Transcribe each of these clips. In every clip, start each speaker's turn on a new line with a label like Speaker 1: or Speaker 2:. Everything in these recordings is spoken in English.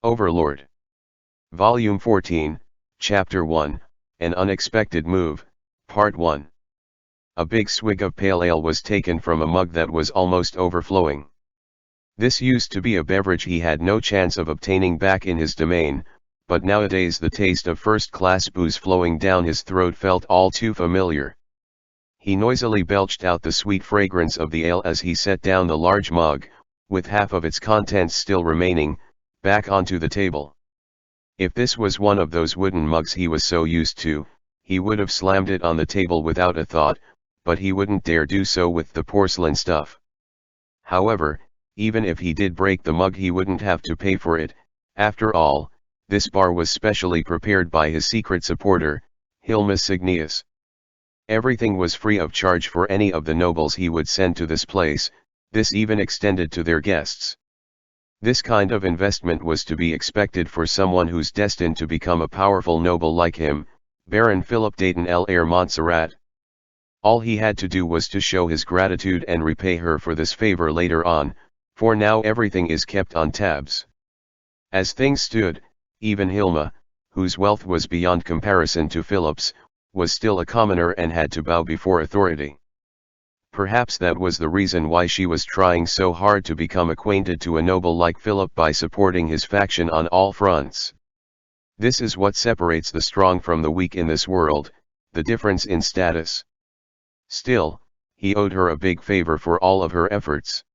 Speaker 1: Overlord. Volume 14, Chapter 1, An Unexpected Move, Part 1. A big swig of pale ale was taken from a mug that was almost overflowing. This used to be a beverage he had no chance of obtaining back in his domain, but nowadays the taste of first-class booze flowing down his throat felt all too familiar. He noisily belched out the sweet fragrance of the ale as he set down the large mug, with half of its contents still remaining, back onto the table. If this was one of those wooden mugs he was so used to, he would have slammed it on the table without a thought, but he wouldn't dare do so with the porcelain stuff. However, even if he did break the mug he wouldn't have to pay for it. After all, this bar was specially prepared by his secret supporter, Hilma Signius. Everything was free of charge for any of the nobles he would send to this place, this even extended to their guests. This kind of investment was to be expected for someone who's destined to become a powerful noble like him, Baron Philip Dayton L'Air Montserrat. All he had to do was to show his gratitude and repay her for this favor later on, for now everything is kept on tabs. As things stood, even Hilma, whose wealth was beyond comparison to Philip's, was still a commoner and had to bow before authority. Perhaps that was the reason why she was trying so hard to become acquainted to a noble like Philip by supporting his faction on all fronts. This is what separates the strong from the weak in this world, the difference in status. Still, he owed her a big favor for all of her efforts.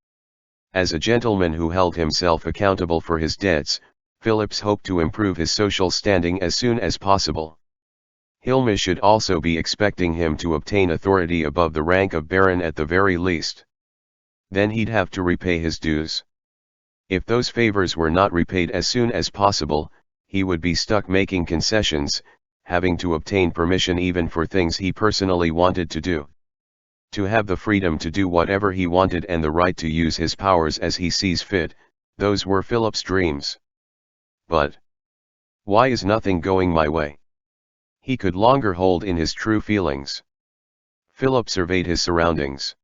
Speaker 1: As a gentleman who held himself accountable for his debts, Philip's hoped to improve his social standing as soon as possible. Hilma should also be expecting him to obtain authority above the rank of baron at the very least. Then he'd have to repay his dues. If those favors were not repaid as soon as possible, he would be stuck making concessions, having to obtain permission even for things he personally wanted to do. To have the freedom to do whatever he wanted and the right to use his powers as he sees fit, those were Philip's dreams. But why is nothing going my way? He could longer hold in his true feelings. Philip surveyed his surroundings.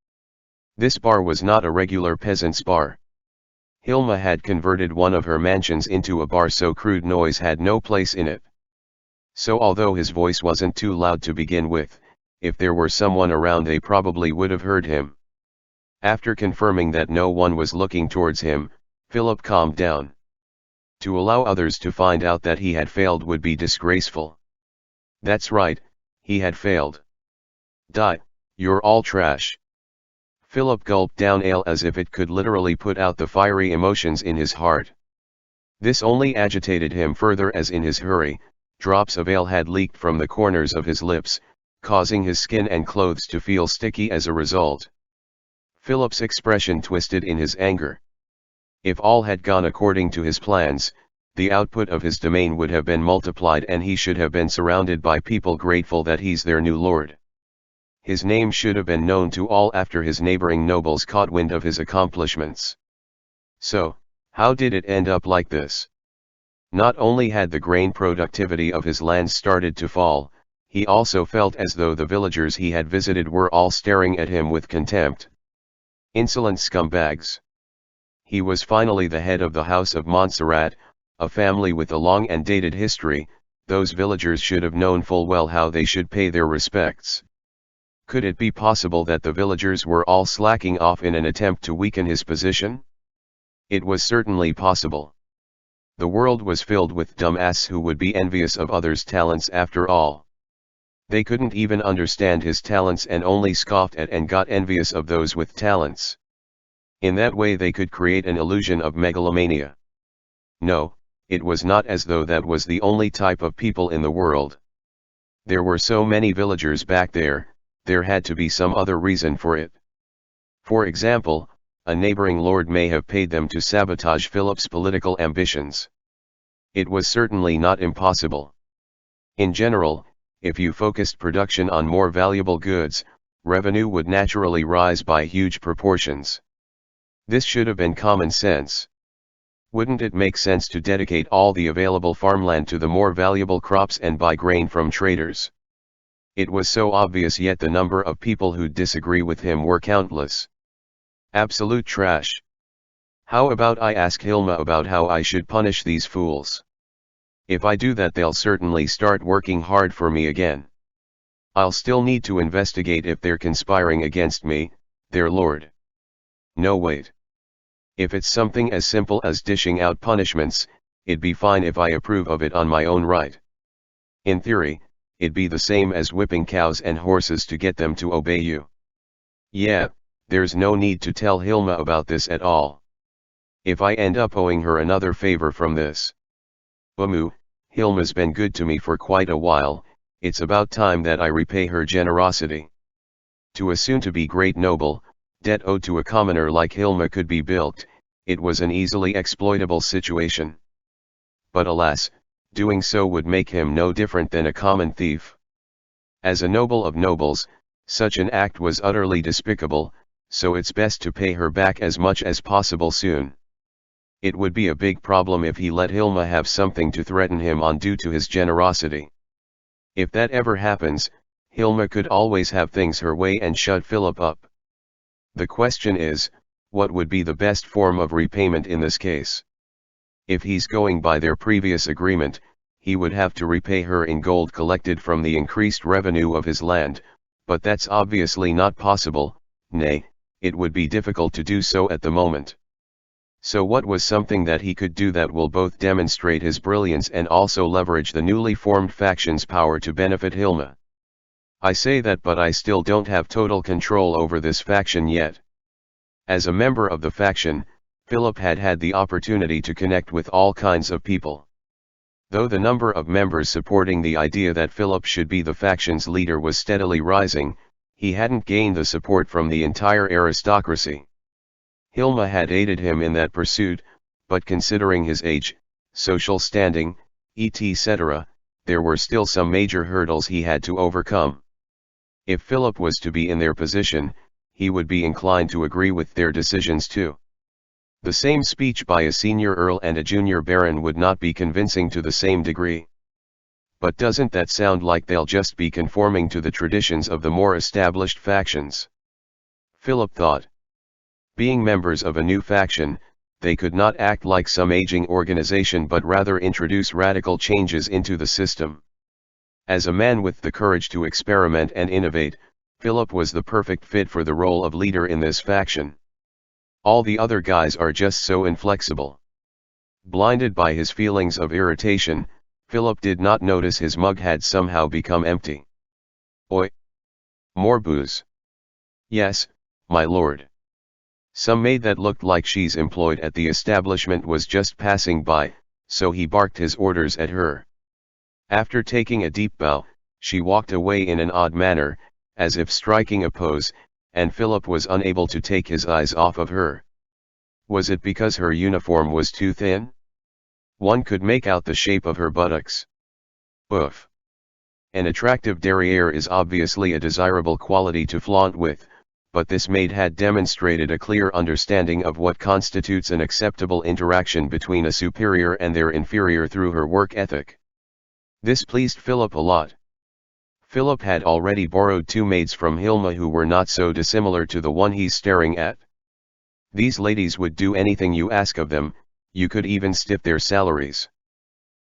Speaker 1: This bar was not a regular peasant's bar. Hilma had converted one of her mansions into a bar so crude noise had no place in it. So although his voice wasn't too loud to begin with, if there were someone around they probably would have heard him. After confirming that no one was looking towards him, Philip calmed down. To allow others to find out that he had failed would be disgraceful. That's right, he had failed. Die, you're all trash. Philip gulped down ale as if it could literally put out the fiery emotions in his heart. This only agitated him further as in his hurry, drops of ale had leaked from the corners of his lips, causing his skin and clothes to feel sticky as a result. Philip's expression twisted in his anger. If all had gone according to his plans, the output of his domain would have been multiplied and he should have been surrounded by people grateful that he's their new lord. His name should have been known to all after his neighboring nobles caught wind of his accomplishments. So, how did it end up like this? Not only had the grain productivity of his lands started to fall, he also felt as though the villagers he had visited were all staring at him with contempt. Insolent scumbags. He was finally the head of the House of Montserrat, a family with a long and dated history. Those villagers should have known full well how they should pay their respects. Could it be possible that the villagers were all slacking off in an attempt to weaken his position? It was certainly possible. The world was filled with dumbasses who would be envious of others' talents after all. They couldn't even understand his talents and only scoffed at and got envious of those with talents. In that way they could create an illusion of megalomania. No, it was not as though that was the only type of people in the world. There were so many villagers back there had to be some other reason for it. For example, a neighboring lord may have paid them to sabotage Philip's political ambitions. It was certainly not impossible. In general, if you focused production on more valuable goods, revenue would naturally rise by huge proportions. This should have been common sense. Wouldn't it make sense to dedicate all the available farmland to the more valuable crops and buy grain from traders? It was so obvious, yet the number of people who disagree with him were countless. Absolute trash. How about I ask Hilma about how I should punish these fools? If I do that, they'll certainly start working hard for me again. I'll still need to investigate if they're conspiring against me, their lord. No, wait. If it's something as simple as dishing out punishments, it'd be fine if I approve of it on my own right. In theory, it'd be the same as whipping cows and horses to get them to obey you. Yeah, there's no need to tell Hilma about this at all. If I end up owing her another favor from this. Hilma's been good to me for quite a while, it's about time that I repay her generosity. To a soon-to-be great noble, debt owed to a commoner like Hilma could be bilked, it was an easily exploitable situation. But alas, doing so would make him no different than a common thief. As a noble of nobles, such an act was utterly despicable, so it's best to pay her back as much as possible soon. It would be a big problem if he let Hilma have something to threaten him on due to his generosity. If that ever happens, Hilma could always have things her way and shut Philip up. The question is, what would be the best form of repayment in this case? If he's going by their previous agreement, he would have to repay her in gold collected from the increased revenue of his land, but that's obviously not possible, nay, it would be difficult to do so at the moment. So what was something that he could do that will both demonstrate his brilliance and also leverage the newly formed faction's power to benefit Hilma? I say that, but I still don't have total control over this faction yet. As a member of the faction, Philip had had the opportunity to connect with all kinds of people. Though the number of members supporting the idea that Philip should be the faction's leader was steadily rising, he hadn't gained the support from the entire aristocracy. Hilma had aided him in that pursuit, but considering his age, social standing, etc., there were still some major hurdles he had to overcome. If Philip was to be in their position, he would be inclined to agree with their decisions too. The same speech by a senior earl and a junior baron would not be convincing to the same degree. But doesn't that sound like they'll just be conforming to the traditions of the more established factions? Philip thought. Being members of a new faction, they could not act like some aging organization but rather introduce radical changes into the system. As a man with the courage to experiment and innovate, Philip was the perfect fit for the role of leader in this faction. All the other guys are just so inflexible. Blinded by his feelings of irritation, Philip did not notice his mug had somehow become empty. Oi! More booze. Yes, my lord. Some maid that looked like she's employed at the establishment was just passing by, so he barked his orders at her. After taking a deep bow, she walked away in an odd manner, as if striking a pose, and Philip was unable to take his eyes off of her. Was it because her uniform was too thin? One could make out the shape of her buttocks. Oof. An attractive derriere is obviously a desirable quality to flaunt with, but this maid had demonstrated a clear understanding of what constitutes an acceptable interaction between a superior and their inferior through her work ethic. This pleased Philip a lot. Philip had already borrowed 2 maids from Hilma who were not so dissimilar to the one he's staring at. These ladies would do anything you ask of them, you could even stiff their salaries.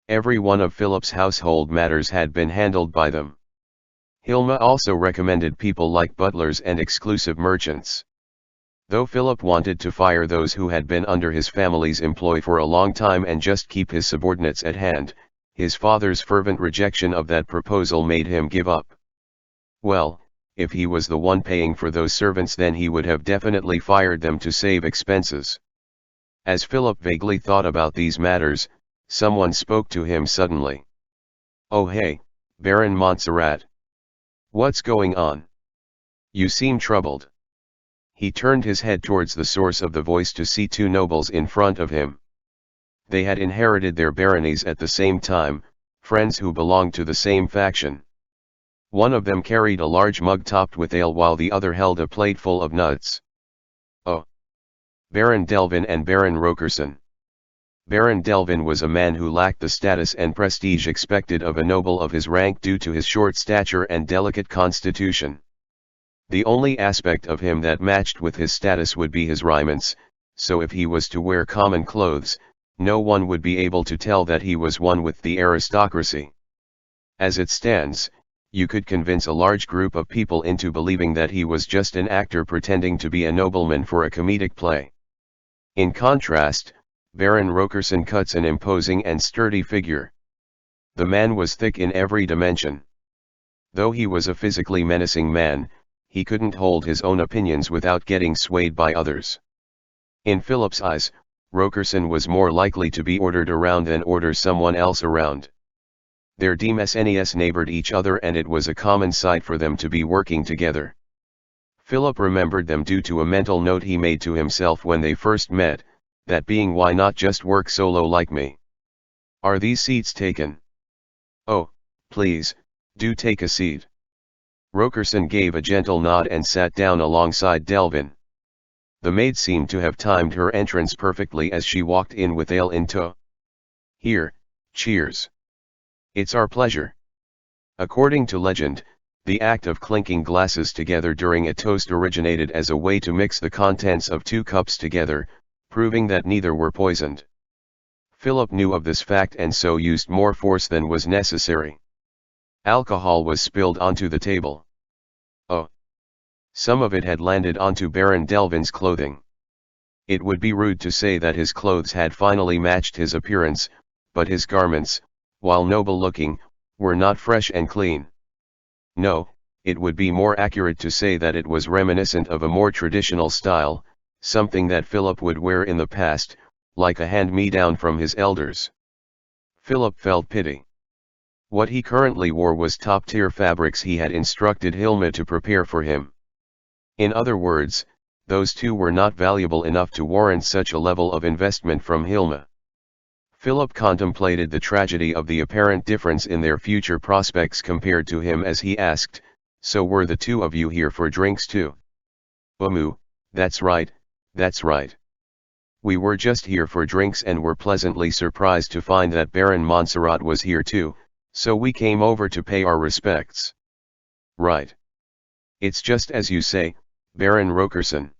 Speaker 1: Every one of Philip's household matters had been handled by them. Hilma also recommended people like butlers and exclusive merchants. Though Philip wanted to fire those who had been under his family's employ for a long time and just keep his subordinates at hand, his father's fervent rejection of that proposal made him give up. Well, if he was the one paying for those servants, then he would have definitely fired them to save expenses. As Philip vaguely thought about these matters, someone spoke to him suddenly. "Oh hey, Baron Montserrat. What's going on? You seem troubled." He turned his head towards the source of the voice to see 2 nobles in front of him. They had inherited their baronies at the same time, friends who belonged to the same faction. One of them carried a large mug topped with ale while the other held a plate full of nuts. Oh! Baron Delvin and Baron Rokerson. Baron Delvin was a man who lacked the status and prestige expected of a noble of his rank due to his short stature and delicate constitution. The only aspect of him that matched with his status would be his raiments, so if he was to wear common clothes, no one would be able to tell that he was one with the aristocracy. As it stands, you could convince a large group of people into believing that he was just an actor pretending to be a nobleman for a comedic play. In contrast, Baron Rokerson cuts an imposing and sturdy figure. The man was thick in every dimension. Though he was a physically menacing man, he couldn't hold his own opinions without getting swayed by others. In Philip's eyes, Rokerson was more likely to be ordered around than order someone else around. Their DMSNES neighbored each other and it was a common sight for them to be working together. Philip remembered them due to a mental note he made to himself when they first met, that being, why not just work solo like me? Are these seats taken? Oh, please, do take a seat. Rokerson gave a gentle nod and sat down alongside Delvin. The maid seemed to have timed her entrance perfectly as she walked in with ale in tow. Here, cheers. It's our pleasure. According to legend, the act of clinking glasses together during a toast originated as a way to mix the contents of two cups together, proving that neither were poisoned. Philip knew of this fact and so used more force than was necessary. Alcohol was spilled onto the table. Oh! Some of it had landed onto Baron Delvin's clothing. It would be rude to say that his clothes had finally matched his appearance, but his garments, while noble-looking, were not fresh and clean. No, it would be more accurate to say that it was reminiscent of a more traditional style, something that Philip would wear in the past, like a hand-me-down from his elders. Philip felt pity. What he currently wore was top-tier fabrics he had instructed Hilma to prepare for him. In other words, those two were not valuable enough to warrant such a level of investment from Hilma. Philip contemplated the tragedy of the apparent difference in their future prospects compared to him as he asked, "So were the two of you here for drinks too?" That's right, that's right. We were just here for drinks and were pleasantly surprised to find that Baron Montserrat was here too, so we came over to pay our respects." "Right. It's just as you say, Baron Rokerson."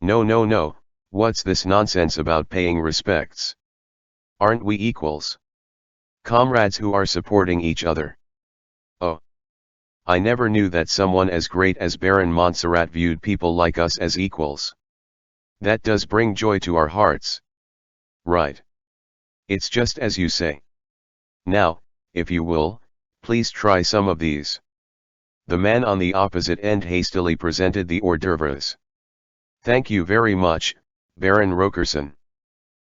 Speaker 1: No, what's this nonsense about paying respects? Aren't we equals? Comrades who are supporting each other. Oh. I never knew that someone as great as Baron Montserrat viewed people like us as equals. That does bring joy to our hearts. Right. It's just as you say. Now, if you will, please try some of these. The man on the opposite end hastily presented the hors d'oeuvres. "Thank you very much, Baron Rokerson."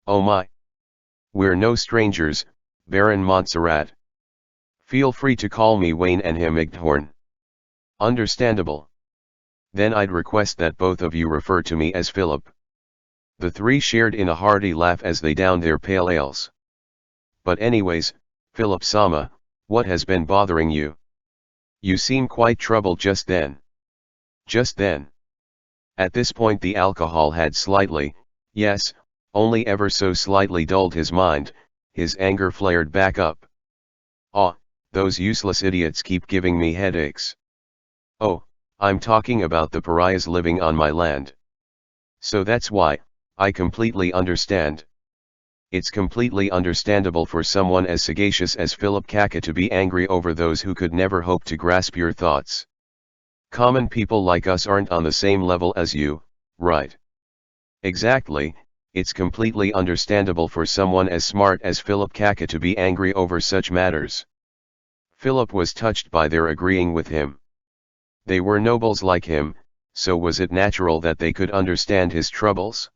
Speaker 1: "Oh my. We're no strangers, Baron Montserrat. Feel free to call me Wayne and him Igthorn." "Understandable. Then I'd request that both of you refer to me as Philip." The three shared in a hearty laugh as they downed their pale ales. "But anyways, Philip Sama, what has been bothering you? You seem quite troubled just then." "Just then?" At this point the alcohol had slightly, yes, only ever so slightly dulled his mind. His anger flared back up. "Ah, those useless idiots keep giving me headaches." "Oh, I'm talking about the pariahs living on my land." "So that's why, I completely understand." It's completely understandable for someone as sagacious as Philip Kaka to be angry over those who could never hope to grasp your thoughts. Common people like us aren't on the same level as you, right? Exactly, it's completely understandable for someone as smart as Philip Kaka to be angry over such matters. Philip was touched by their agreeing with him. They were nobles like him, so was it natural that they could understand his troubles?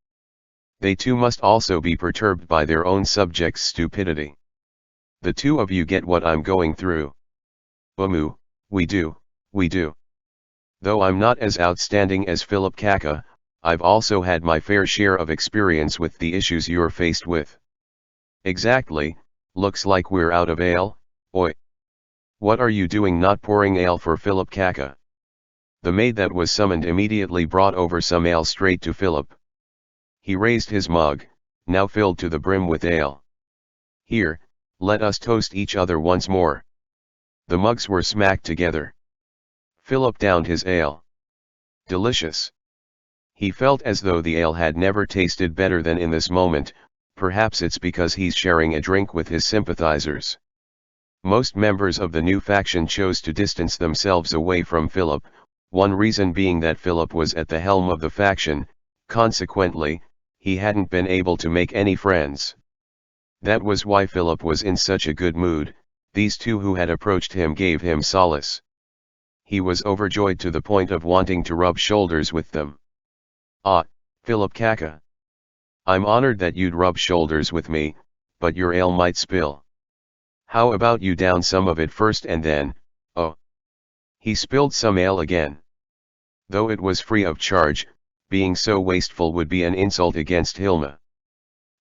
Speaker 1: They too must also be perturbed by their own subjects' stupidity. "The two of you get what I'm going through." We do. Though I'm not as outstanding as Philip Kaka, I've also had my fair share of experience with the issues you're faced with." "Exactly, looks like we're out of ale, oi. What are you doing not pouring ale for Philip Kaka?" The maid that was summoned immediately brought over some ale straight to Philip. He raised his mug, now filled to the brim with ale. "Here, let us toast each other once more." The mugs were smacked together. Philip downed his ale. "Delicious." He felt as though the ale had never tasted better than in this moment. Perhaps it's because he's sharing a drink with his sympathizers. Most members of the new faction chose to distance themselves away from Philip, one reason being that Philip was at the helm of the faction. Consequently, he hadn't been able to make any friends. That was why Philip was in such a good mood. These two who had approached him gave him solace. He was overjoyed to the point of wanting to rub shoulders with them. "Ah, Philip Kaka. I'm honored that you'd rub shoulders with me, but your ale might spill. How about you down some of it first and then, oh." He spilled some ale again. Though it was free of charge, being so wasteful would be an insult against Hilma.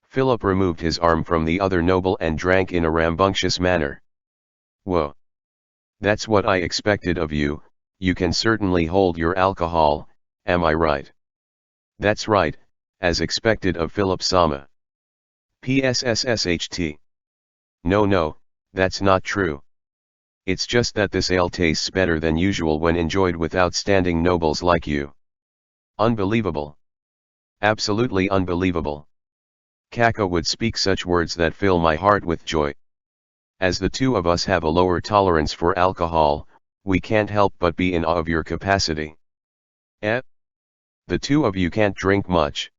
Speaker 1: Philip removed his arm from the other noble and drank in a rambunctious manner. "Whoa. That's what I expected of you. You can certainly hold your alcohol, am I right?" "That's right, as expected of Philip Sama." "PSSSHT. No, that's not true. It's just that this ale tastes better than usual when enjoyed with outstanding nobles like you." "Unbelievable. Absolutely unbelievable. Kaka would speak such words that fill my heart with joy. As the two of us have a lower tolerance for alcohol, we can't help but be in awe of your capacity." "Eh? The two of you can't drink much."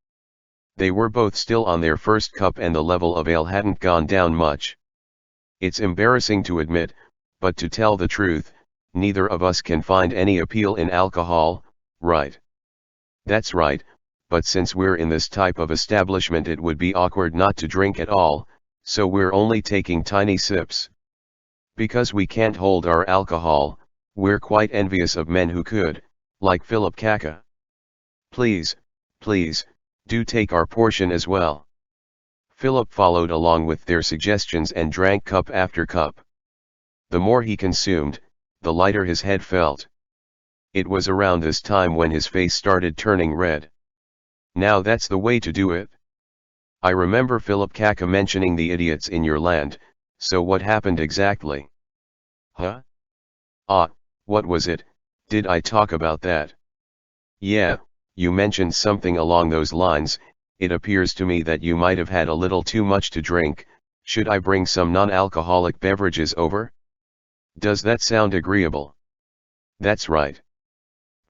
Speaker 1: They were both still on their first cup and the level of ale hadn't gone down much. "It's embarrassing to admit, but to tell the truth, neither of us can find any appeal in alcohol, right?" "That's right, but since we're in this type of establishment it would be awkward not to drink at all, so we're only taking tiny sips. Because we can't hold our alcohol, we're quite envious of men who could, like Philip Kaka. Please, do take our portion as well." Philip followed along with their suggestions and drank cup after cup. The more he consumed, the lighter his head felt. It was around this time when his face started turning red. "Now that's the way to do it. I remember Philip Kaka mentioning the idiots in your land, so what happened exactly?" "Huh? Ah, what was it? Did I talk about that?" "Yeah, you mentioned something along those lines. It appears to me that you might have had a little too much to drink. Should I bring some non-alcoholic beverages over? Does that sound agreeable?" "That's right.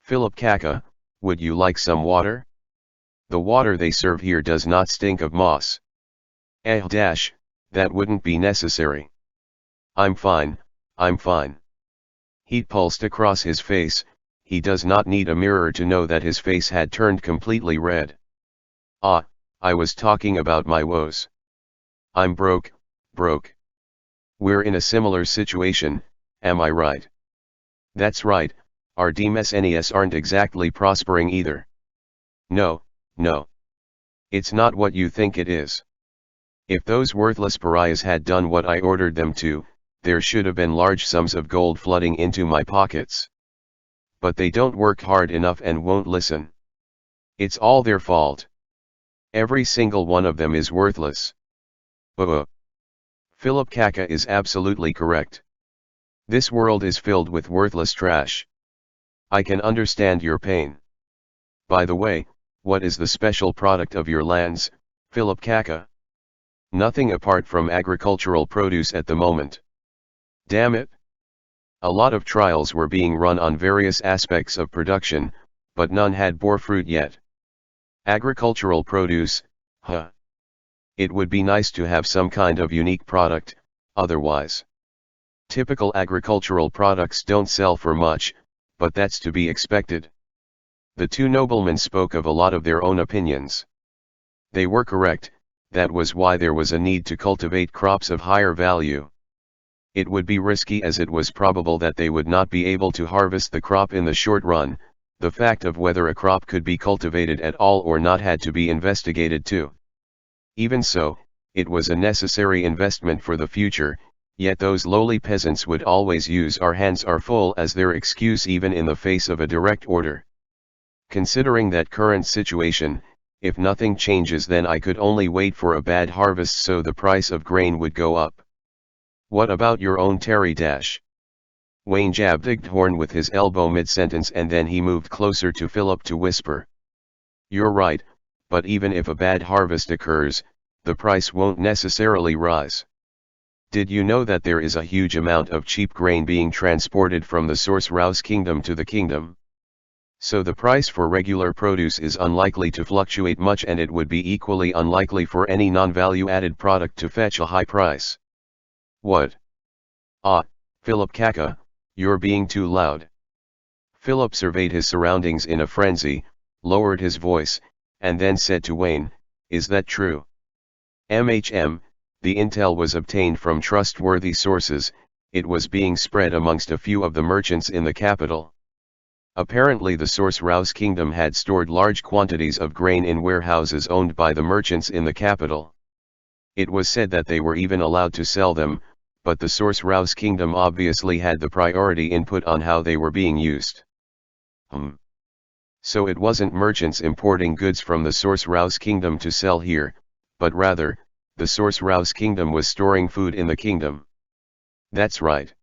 Speaker 1: Philip Kaka, would you like some water? The water they serve here does not stink of moss." That wouldn't be necessary. I'm fine. Heat pulsed across his face. He does not need a mirror to know that his face had turned completely red. "Ah, I was talking about my woes. I'm broke. We're in a similar situation, am I right?" "That's right, our DMSNES aren't exactly prospering either." No. It's not what you think it is. If those worthless pariahs had done what I ordered them to, there should have been large sums of gold flooding into my pockets. But they don't work hard enough and won't listen. It's all their fault. Every single one of them is worthless." Philip Kaka is absolutely correct. This world is filled with worthless trash. I can understand your pain. By the way, what is the special product of your lands, Philip Kaka?" "Nothing apart from agricultural produce at the moment." "Damn it. A lot of trials were being run on various aspects of production, but none had bore fruit yet." "Agricultural produce, huh? It would be nice to have some kind of unique product, otherwise. Typical agricultural products don't sell for much, but that's to be expected." The two noblemen spoke of a lot of their own opinions. They were correct. That was why there was a need to cultivate crops of higher value. It would be risky as it was probable that they would not be able to harvest the crop in the short run. The fact of whether a crop could be cultivated at all or not had to be investigated too. Even so, it was a necessary investment for the future, yet those lowly peasants would always use "our hands are full" as their excuse even in the face of a direct order. Considering that current situation, if nothing changes then I could only wait for a bad harvest so the price of grain would go up. What about your own Terry Dash? Wayne jabbed Horn with his elbow mid-sentence and then he moved closer to Philip to whisper. You're right, but even if a bad harvest occurs, the price won't necessarily rise. Did you know that there is a huge amount of cheap grain being transported from the Sorcerer's kingdom to the kingdom? So the price for regular produce is unlikely to fluctuate much, and it would be equally unlikely for any non-value-added product to fetch a high price. What? Ah, Philip Kaka, you're being too loud. Philip surveyed his surroundings in a frenzy, lowered his voice, and then said to Wayne, "Is that true?" The intel was obtained from trustworthy sources. It was being spread amongst a few of the merchants in the capital. Apparently the Sorcerer's kingdom had stored large quantities of grain in warehouses owned by the merchants in the capital. It was said that they were even allowed to sell them, but the Sorcerer's kingdom obviously had the priority input on how they were being used. So it wasn't merchants importing goods from the Sorcerer's kingdom to sell here, but rather, the Sorcerer's kingdom was storing food in the kingdom. That's right.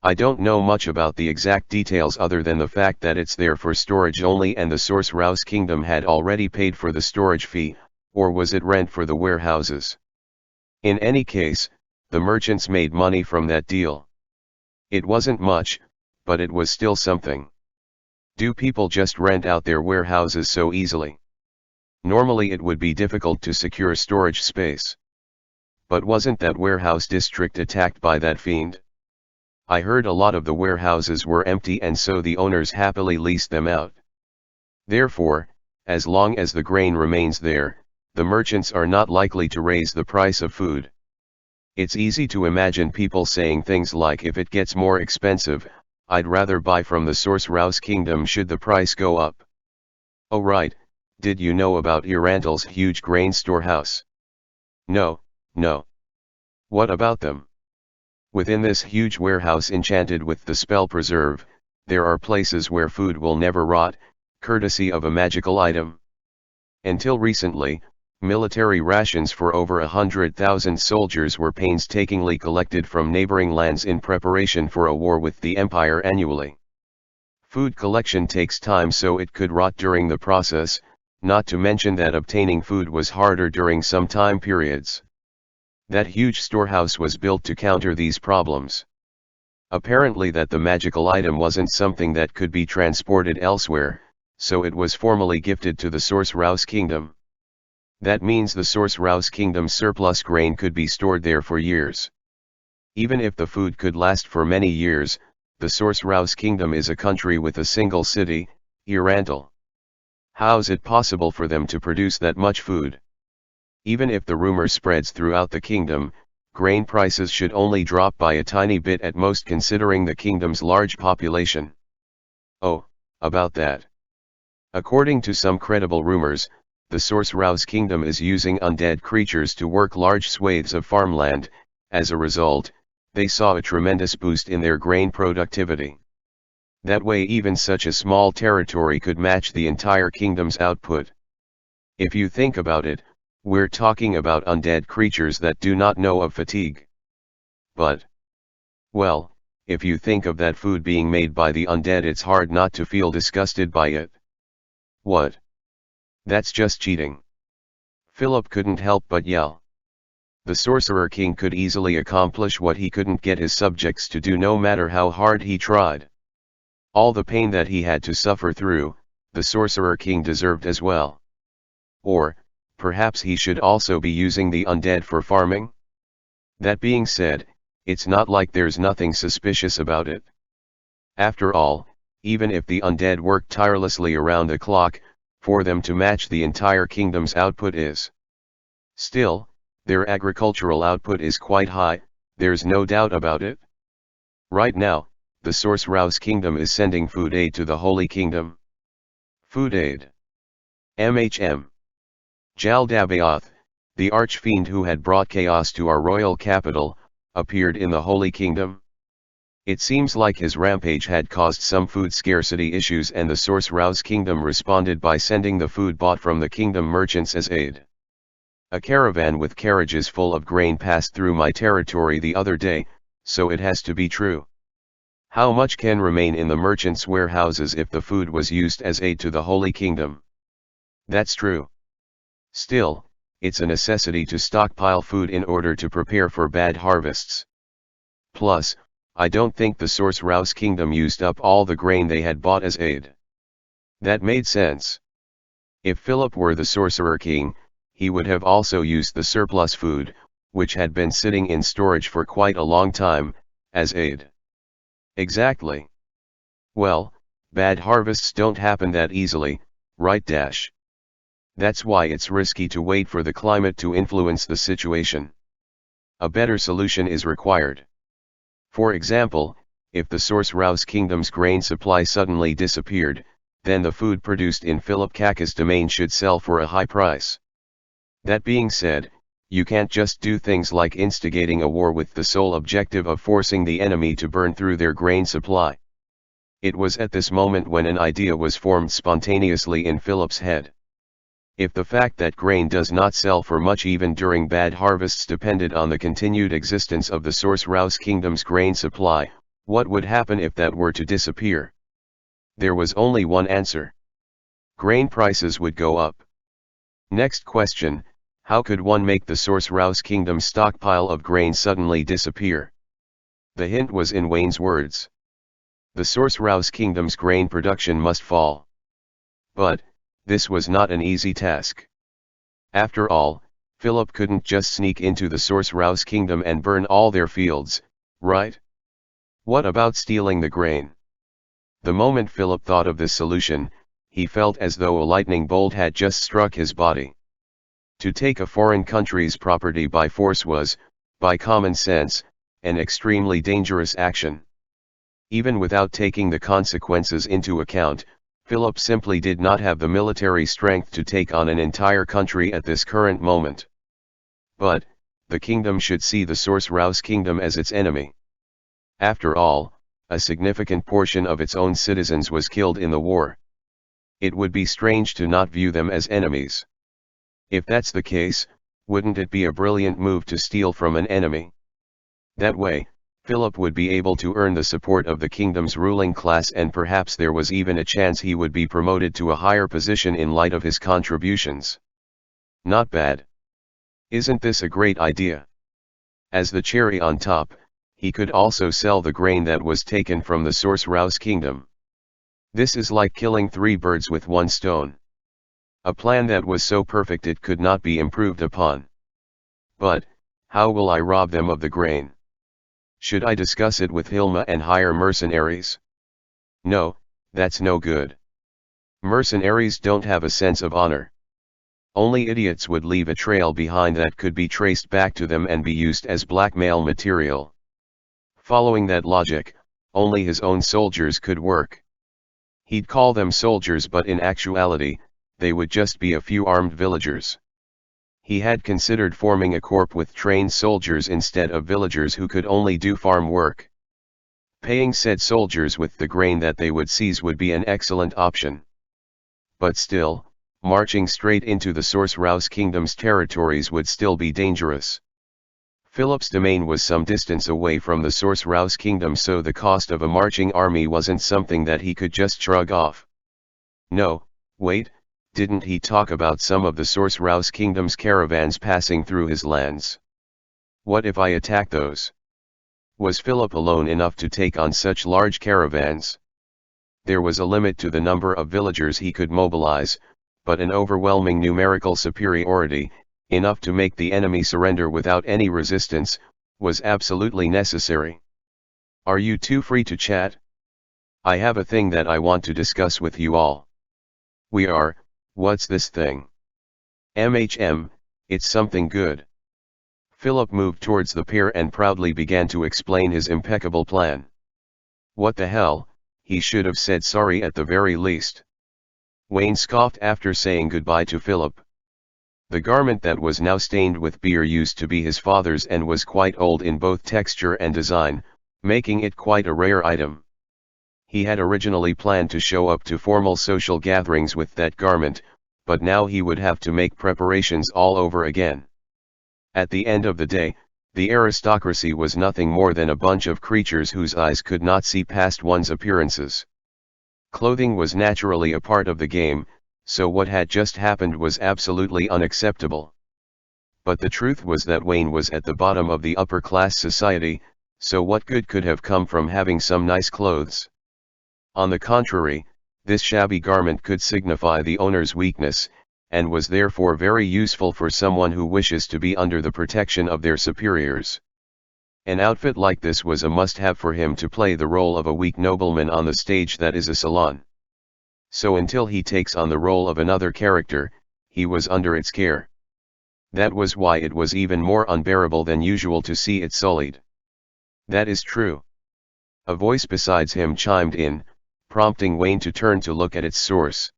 Speaker 1: I don't know much about the exact details other than the fact that it's there for storage only, and the Sorcerer's kingdom had already paid for the storage fee, or was it rent for the warehouses? In any case, the merchants made money from that deal. It wasn't much, but it was still something. Do people just rent out their warehouses so easily? Normally it would be difficult to secure storage space. But wasn't that warehouse district attacked by that fiend? I heard a lot of the warehouses were empty, and so the owners happily leased them out. Therefore, as long as the grain remains there, the merchants are not likely to raise the price of food. It's easy to imagine people saying things like, "If it gets more expensive, I'd rather buy from the Sorcerer's kingdom should the price go up." Oh right, did you know about Irantal's huge grain storehouse? No. What about them? Within this huge warehouse enchanted with the spell preserve, there are places where food will never rot, courtesy of a magical item. Until recently, military rations for over 100,000 soldiers were painstakingly collected from neighboring lands in preparation for a war with the Empire annually. Food collection takes time, so it could rot during the process, not to mention that obtaining food was harder during some time periods. That huge storehouse was built to counter these problems. Apparently that the magical item wasn't something that could be transported elsewhere, so it was formally gifted to the Sorcerer's kingdom. That means the Sorcerer's kingdom's surplus grain could be stored there for years. Even if the food could last for many years, the Sorcerer's kingdom is a country with a single city, Irantal. How's it possible for them to produce that much food? Even if the rumor spreads throughout the kingdom, grain prices should only drop by a tiny bit at most, considering the kingdom's large population. Oh, about that. According to some credible rumors, the Sorcerer's kingdom is using undead creatures to work large swathes of farmland. As a result, they saw a tremendous boost in their grain productivity. That way even such a small territory could match the entire kingdom's output. If you think about it, we're talking about undead creatures that do not know of fatigue. But, well, if you think of that food being made by the undead, it's hard not to feel disgusted by it. What? That's just cheating. Philip couldn't help but yell. The Sorcerer King could easily accomplish what he couldn't get his subjects to do, no matter how hard he tried. All the pain that he had to suffer through, the Sorcerer King deserved as well. Or, perhaps he should also be using the undead for farming? That being said, it's not like there's nothing suspicious about it. After all, even if the undead work tirelessly around the clock, for them to match the entire kingdom's output is. Still, their agricultural output is quite high, there's no doubt about it. Right now, the Sorcerer's kingdom is sending food aid to the Holy Kingdom. Food aid. Jaldabaoth, the archfiend who had brought chaos to our royal capital, appeared in the Holy Kingdom. It seems like his rampage had caused some food scarcity issues, and the Sorcerer's kingdom responded by sending the food bought from the kingdom merchants as aid. A caravan with carriages full of grain passed through my territory the other day, so it has to be true. How much can remain in the merchants' warehouses if the food was used as aid to the Holy Kingdom? That's true. Still, it's a necessity to stockpile food in order to prepare for bad harvests. Plus, I don't think the Sorcerer's kingdom used up all the grain they had bought as aid. That made sense. If Philip were the Sorcerer King, he would have also used the surplus food, which had been sitting in storage for quite a long time, as aid. Exactly. Well, bad harvests don't happen that easily, right? That's why it's risky to wait for the climate to influence the situation. A better solution is required. For example, if the Sorcerer's kingdom's grain supply suddenly disappeared, then the food produced in Philip Kaka's domain should sell for a high price. That being said, you can't just do things like instigating a war with the sole objective of forcing the enemy to burn through their grain supply. It was at this moment when an idea was formed spontaneously in Philip's head. If the fact that grain does not sell for much even during bad harvests depended on the continued existence of the Sorcerer's kingdom's grain supply, what would happen if that were to disappear? There was only one answer. Grain prices would go up. Next question, how could one make the Sorcerer's kingdom's stockpile of grain suddenly disappear? The hint was in Wayne's words. The Sorcerer's kingdom's grain production must fall. But, this was not an easy task. After all, Philip couldn't just sneak into the Sorcerer's kingdom and burn all their fields, right? What about stealing the grain? The moment Philip thought of this solution, he felt as though a lightning bolt had just struck his body. To take a foreign country's property by force was, by common sense, an extremely dangerous action. Even without taking the consequences into account, Philip simply did not have the military strength to take on an entire country at this current moment. But, the kingdom should see the Sorcerer's kingdom as its enemy. After all, a significant portion of its own citizens was killed in the war. It would be strange to not view them as enemies. If that's the case, wouldn't it be a brilliant move to steal from an enemy? That way, Philip would be able to earn the support of the kingdom's ruling class, and perhaps there was even a chance he would be promoted to a higher position in light of his contributions. Not bad. Isn't this a great idea? As the cherry on top, he could also sell the grain that was taken from the Sorcerer's kingdom. This is like killing 3 birds with 1 stone. A plan that was so perfect it could not be improved upon. But, how will I rob them of the grain? Should I discuss it with Hilma and hire mercenaries? No, that's no good. Mercenaries don't have a sense of honor. Only idiots would leave a trail behind that could be traced back to them and be used as blackmail material. Following that logic, only his own soldiers could work. He'd call them soldiers, but in actuality, they would just be a few armed villagers. He had considered forming a corps with trained soldiers instead of villagers who could only do farm work. Paying said soldiers with the grain that they would seize would be an excellent option. But still, marching straight into the Sorcerer's kingdom's territories would still be dangerous. Philip's domain was some distance away from the Sorcerer's kingdom, so the cost of a marching army wasn't something that he could just shrug off. No, wait. Didn't he talk about some of the Sorcerer's kingdom's caravans passing through his lands? What if I attack those? Was Philip alone enough to take on such large caravans? There was a limit to the number of villagers he could mobilize, but an overwhelming numerical superiority, enough to make the enemy surrender without any resistance, was absolutely necessary. Are you two free to chat? I have a thing that I want to discuss with you all. We are. What's this thing? It's something good. Philip moved towards the pair and proudly began to explain his impeccable plan. What the hell, he should have said sorry at the very least. Wayne scoffed after saying goodbye to Philip. The garment that was now stained with beer used to be his father's and was quite old in both texture and design, making it quite a rare item. He had originally planned to show up to formal social gatherings with that garment, but now he would have to make preparations all over again. At the end of the day, the aristocracy was nothing more than a bunch of creatures whose eyes could not see past one's appearances. Clothing was naturally a part of the game, so what had just happened was absolutely unacceptable. But the truth was that Wayne was at the bottom of the upper-class society, so what good could have come from having some nice clothes? On the contrary, this shabby garment could signify the owner's weakness, and was therefore very useful for someone who wishes to be under the protection of their superiors. An outfit like this was a must-have for him to play the role of a weak nobleman on the stage that is a salon. So until he takes on the role of another character, he was under its care. That was why it was even more unbearable than usual to see it sullied. That is true. A voice besides him chimed in, prompting Wayne to turn to look at its source.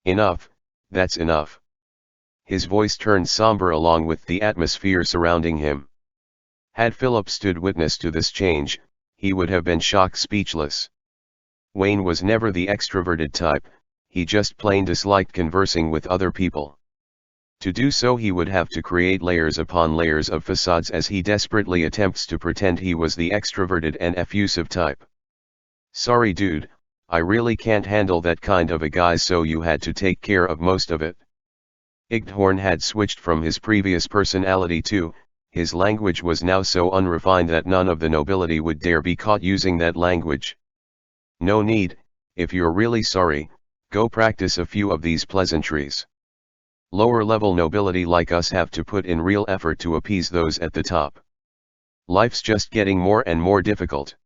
Speaker 1: Enough, that's enough. His voice turned somber along with the atmosphere surrounding him. Had Philip stood witness to this change, he would have been shocked speechless. Wayne was never the extroverted type, he just plain disliked conversing with other people. To do so he would have to create layers upon layers of facades as he desperately attempts to pretend he was the extroverted and effusive type. Sorry dude, I really can't handle that kind of a guy, so you had to take care of most of it. Igthorn had switched from his previous personality too. His language was now so unrefined that none of the nobility would dare be caught using that language. No need, if you're really sorry, go practice a few of these pleasantries. Lower-level nobility like us have to put in real effort to appease those at the top. Life's just getting more and more difficult.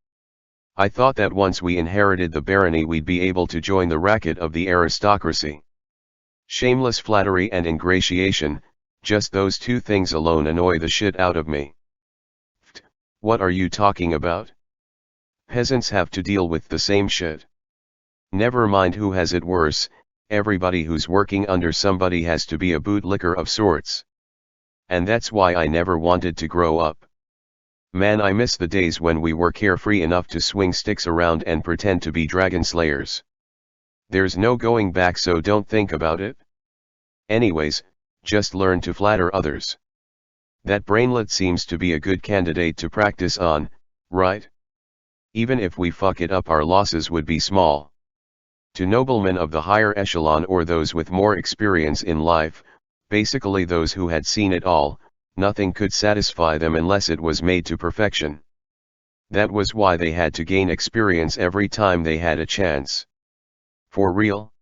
Speaker 1: I thought that once we inherited the barony we'd be able to join the racket of the aristocracy. Shameless flattery and ingratiation, just those two things alone annoy the shit out of me. What are you talking about? Peasants have to deal with the same shit. Never mind who has it worse, everybody who's working under somebody has to be a bootlicker of sorts. And that's why I never wanted to grow up. Man, I miss the days when we were carefree enough to swing sticks around and pretend to be dragon slayers. There's no going back, so don't think about it. Anyways, just learn to flatter others. That brainlet seems to be a good candidate to practice on, right? Even if we fuck it up, our losses would be small. To noblemen of the higher echelon or those with more experience in life, basically those who had seen it all, nothing could satisfy them unless it was made to perfection. That was why they had to gain experience every time they had a chance. For real?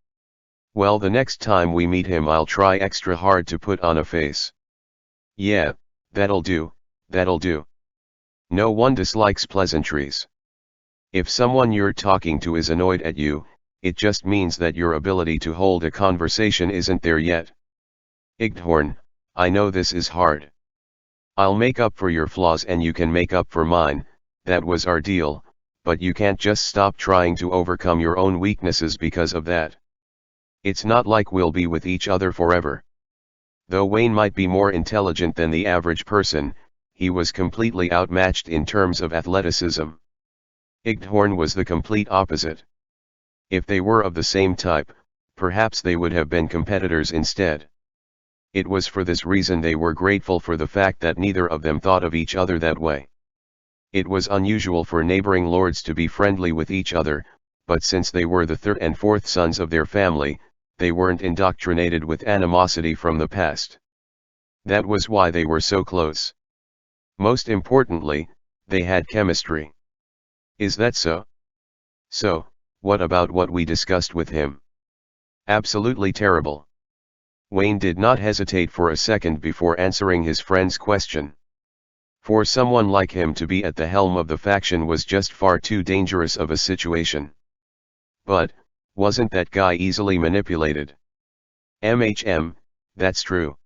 Speaker 1: Well, the next time we meet him I'll try extra hard to put on a face. Yeah, that'll do, that'll do. No one dislikes pleasantries. If someone you're talking to is annoyed at you, it just means that your ability to hold a conversation isn't there yet. Igthorn, I know this is hard. I'll make up for your flaws and you can make up for mine, that was our deal, but you can't just stop trying to overcome your own weaknesses because of that. It's not like we'll be with each other forever. Though Wayne might be more intelligent than the average person, he was completely outmatched in terms of athleticism. Igthorn was the complete opposite. If they were of the same type, perhaps they would have been competitors instead. It was for this reason they were grateful for the fact that neither of them thought of each other that way. It was unusual for neighboring lords to be friendly with each other, but since they were the third and fourth sons of their family, they weren't indoctrinated with animosity from the past. That was why they were so close. Most importantly, they had chemistry. Is that so? So, what about what we discussed with him? Absolutely terrible. Wayne did not hesitate for a second before answering his friend's question. For someone like him to be at the helm of the faction was just far too dangerous of a situation. But, wasn't that guy easily manipulated? That's true.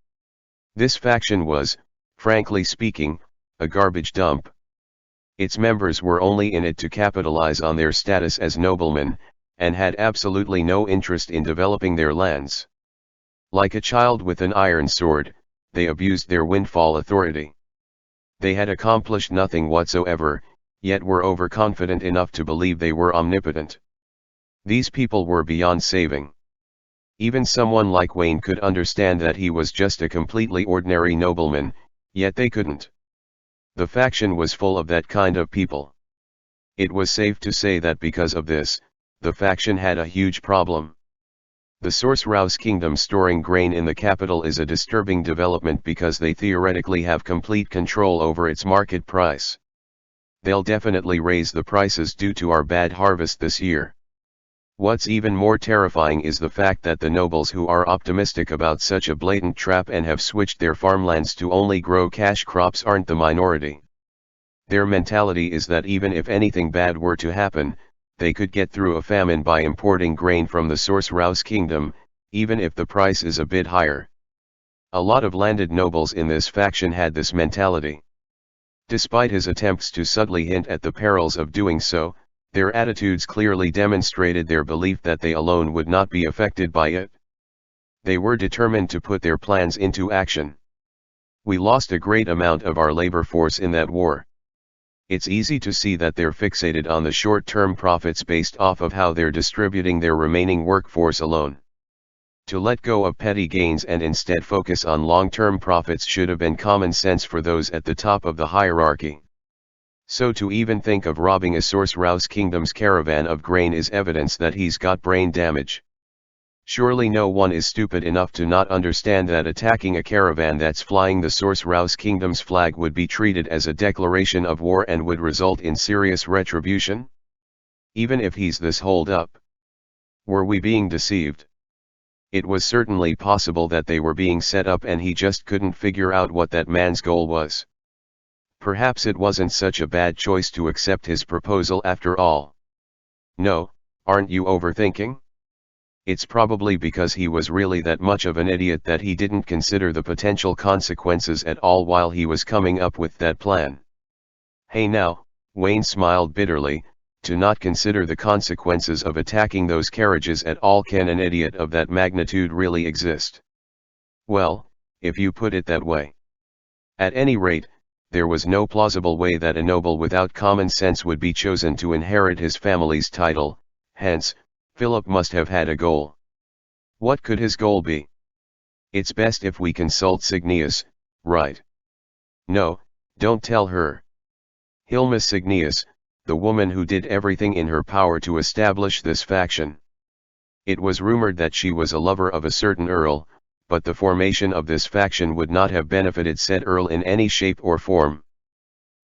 Speaker 1: This faction was, frankly speaking, a garbage dump. Its members were only in it to capitalize on their status as noblemen, and had absolutely no interest in developing their lands. Like a child with an iron sword, they abused their windfall authority. They had accomplished nothing whatsoever, yet were overconfident enough to believe they were omnipotent. These people were beyond saving. Even someone like Wayne could understand that he was just a completely ordinary nobleman, yet they couldn't. The faction was full of that kind of people. It was safe to say that because of this, the faction had a huge problem. The Sorcerer's kingdom storing grain in the capital is a disturbing development because they theoretically have complete control over its market price. They'll definitely raise the prices due to our bad harvest this year. What's even more terrifying is the fact that the nobles who are optimistic about such a blatant trap and have switched their farmlands to only grow cash crops aren't the minority. Their mentality is that even if anything bad were to happen, they could get through a famine by importing grain from the Sorcerer's kingdom, even if the price is a bit higher. A lot of landed nobles in this faction had this mentality. Despite his attempts to subtly hint at the perils of doing so, their attitudes clearly demonstrated their belief that they alone would not be affected by it. They were determined to put their plans into action. We lost a great amount of our labor force in that war. It's easy to see that they're fixated on the short-term profits based off of how they're distributing their remaining workforce alone. To let go of petty gains and instead focus on long-term profits should have been common sense for those at the top of the hierarchy. So to even think of robbing a Sorcerer's kingdom's caravan of grain is evidence that he's got brain damage. Surely no one is stupid enough to not understand that attacking a caravan that's flying the Sorcerer's kingdom's flag would be treated as a declaration of war and would result in serious retribution? Even if he's this holed up. Were we being deceived? It was certainly possible that they were being set up and he just couldn't figure out what that man's goal was. Perhaps it wasn't such a bad choice to accept his proposal after all. No, aren't you overthinking? It's probably because he was really that much of an idiot that he didn't consider the potential consequences at all while he was coming up with that plan. Hey now, Wayne smiled bitterly, to not consider the consequences of attacking those carriages at all. Can an idiot of that magnitude really exist? Well, if you put it that way. At any rate, there was no plausible way that a noble without common sense would be chosen to inherit his family's title, hence, Philip must have had a goal. What could his goal be? It's best if we consult Signius, right? No, don't tell her. Hilma Signius, the woman who did everything in her power to establish this faction. It was rumored that she was a lover of a certain earl, but the formation of this faction would not have benefited said earl in any shape or form.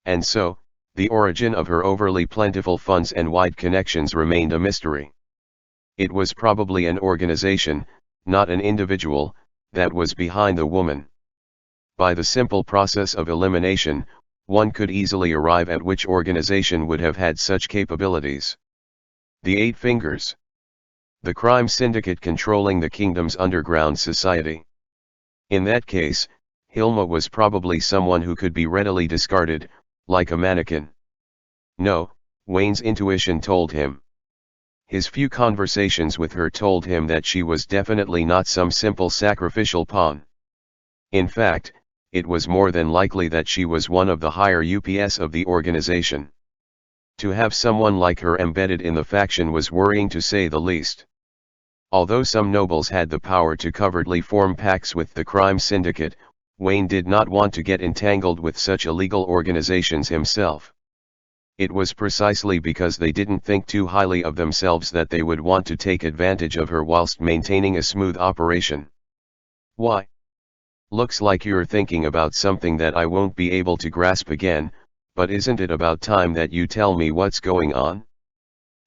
Speaker 1: And so, the origin of her overly plentiful funds and wide connections remained a mystery. It was probably an organization, not an individual, that was behind the woman. By the simple process of elimination, one could easily arrive at which organization would have had such capabilities. The Eight Fingers. The crime syndicate controlling the kingdom's underground society. In that case, Hilma was probably someone who could be readily discarded, like a mannequin. No, Wayne's intuition told him. His few conversations with her told him that she was definitely not some simple sacrificial pawn. In fact, it was more than likely that she was one of the higher ups of the organization. To have someone like her embedded in the faction was worrying to say the least. Although some nobles had the power to covertly form pacts with the crime syndicate, Wayne did not want to get entangled with such illegal organizations himself. It was precisely because they didn't think too highly of themselves that they would want to take advantage of her whilst maintaining a smooth operation. Why? Looks like you're thinking about something that I won't be able to grasp again, but isn't it about time that you tell me what's going on?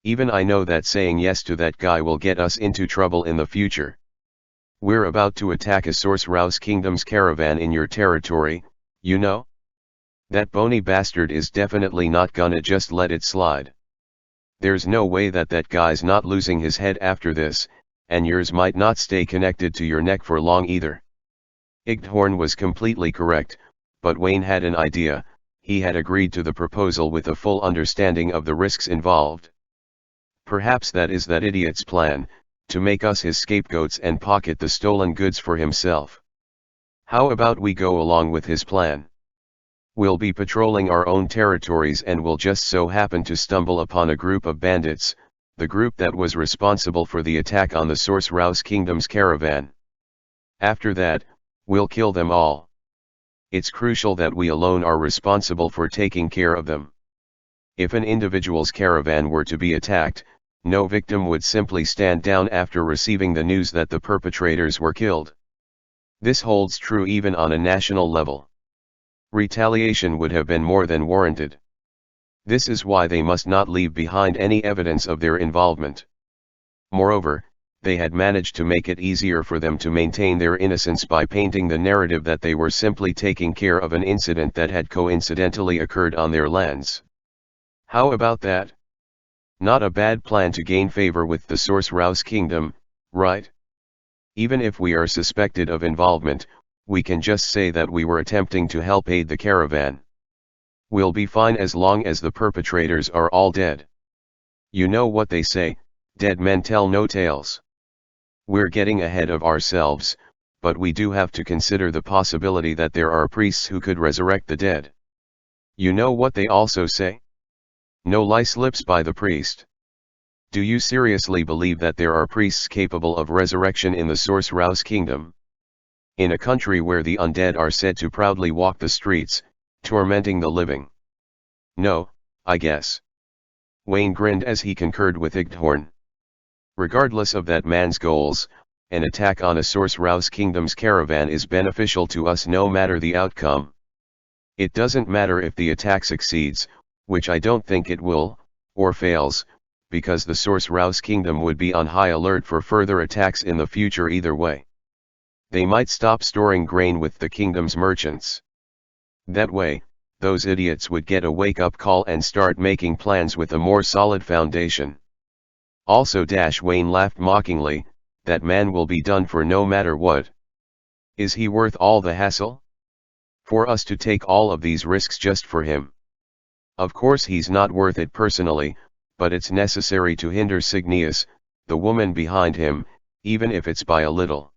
Speaker 1: Even I know that saying yes to that guy will get us into trouble in the future. We're about to attack a Sorcerer's kingdom's caravan in your territory, you know? That bony bastard is definitely not gonna just let it slide. There's no way that that guy's not losing his head after this, and yours might not stay connected to your neck for long either. Igthorn was completely correct, but Wayne had an idea. He had agreed to the proposal with a full understanding of the risks involved. Perhaps that is that idiot's plan, to make us his scapegoats and pocket the stolen goods for himself. How about we go along with his plan? We'll be patrolling our own territories and will just so happen to stumble upon a group of bandits, the group that was responsible for the attack on the Sorcerer's kingdom's caravan. After that, we'll kill them all. It's crucial that we alone are responsible for taking care of them. If an individual's caravan were to be attacked, no victim would simply stand down after receiving the news that the perpetrators were killed. This holds true even on a national level. Retaliation would have been more than warranted. This is why they must not leave behind any evidence of their involvement. Moreover, they had managed to make it easier for them to maintain their innocence by painting the narrative that they were simply taking care of an incident that had coincidentally occurred on their lands. How about that? Not a bad plan to gain favor with the Sorcerer's kingdom, right? Even if we are suspected of involvement, we can just say that we were attempting to help aid the caravan. We'll be fine as long as the perpetrators are all dead. You know what they say, dead men tell no tales. We're getting ahead of ourselves, but we do have to consider the possibility that there are priests who could resurrect the dead. You know what they also say? No lie slips by the priest. Do you seriously believe that there are priests capable of resurrection in the Sorcerer's kingdom? In a country where the undead are said to proudly walk the streets, tormenting the living? No, I guess. Wayne grinned as he concurred with Igthorn. Regardless of that man's goals, an attack on a Sorcerer's kingdom's caravan is beneficial to us no matter the outcome. It doesn't matter if the attack succeeds, which I don't think it will, or fails, because the Sorcerer's kingdom would be on high alert for further attacks in the future either way. They might stop storing grain with the kingdom's merchants. That way, those idiots would get a wake-up call and start making plans with a more solid foundation. Also Wayne laughed mockingly, that man will be done for no matter what. Is he worth all the hassle? For us to take all of these risks just for him? Of course he's not worth it personally, but it's necessary to hinder Signius, the woman behind him, even if it's by a little.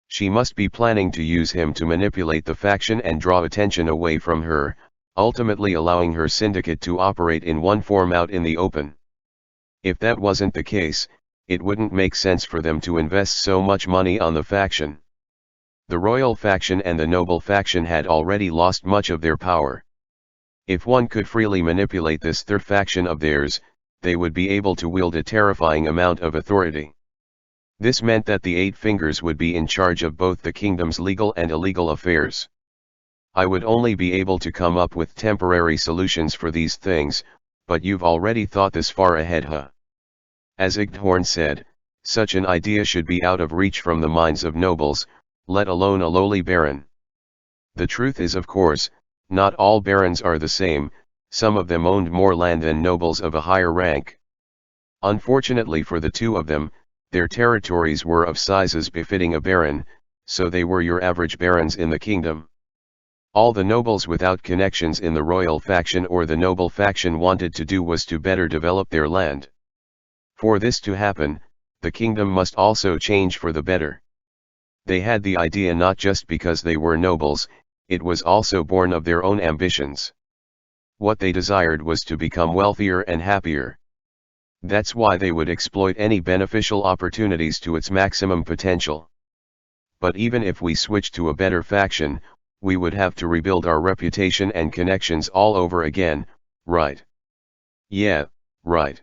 Speaker 1: She must be planning to use him to manipulate the faction and draw attention away from her, ultimately allowing her syndicate to operate in one form out in the open. If that wasn't the case, it wouldn't make sense for them to invest so much money on the faction. The royal faction and the noble faction had already lost much of their power. If one could freely manipulate this third faction of theirs, they would be able to wield a terrifying amount of authority. This meant that the Eight Fingers would be in charge of both the kingdom's legal and illegal affairs. I would only be able to come up with temporary solutions for these things, but you've already thought this far ahead, huh? As Igthorn said, such an idea should be out of reach from the minds of nobles, let alone a lowly baron. The truth is, of course, not all barons are the same, some of them owned more land than nobles of a higher rank. Unfortunately for the two of them, their territories were of sizes befitting a baron, so they were your average barons in the kingdom. All the nobles without connections in the royal faction or the noble faction wanted to do was to better develop their land. For this to happen, the kingdom must also change for the better. They had the idea not just because they were nobles, it was also born of their own ambitions. What they desired was to become wealthier and happier. That's why they would exploit any beneficial opportunities to its maximum potential. But even if we switched to a better faction, we would have to rebuild our reputation and connections all over again, right? Yeah, right.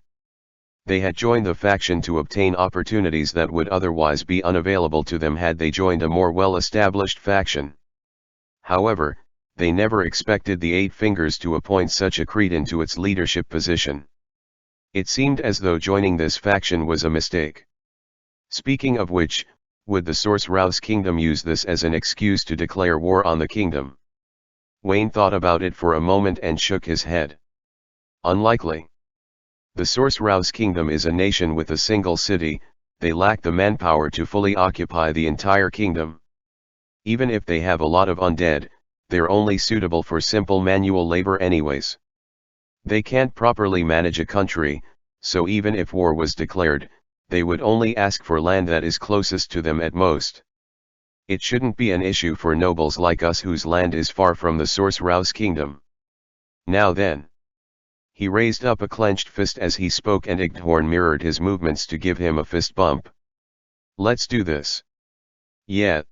Speaker 1: They had joined the faction to obtain opportunities that would otherwise be unavailable to them had they joined a more well-established faction. However, they never expected the Eight Fingers to appoint such a cretin to its leadership position. It seemed as though joining this faction was a mistake. Speaking of which, would the Sorcerer's kingdom use this as an excuse to declare war on the kingdom? Wayne thought about it for a moment and shook his head. Unlikely. The Sorcerer's kingdom is a nation with a single city, they lack the manpower to fully occupy the entire kingdom. Even if they have a lot of undead, they're only suitable for simple manual labor anyways. They can't properly manage a country, so even if war was declared, they would only ask for land that is closest to them at most. It shouldn't be an issue for nobles like us whose land is far from the Sorcerer's kingdom. Now then. He raised up a clenched fist as he spoke and Igthorn mirrored his movements to give him a fist bump. Let's do this. Yeah,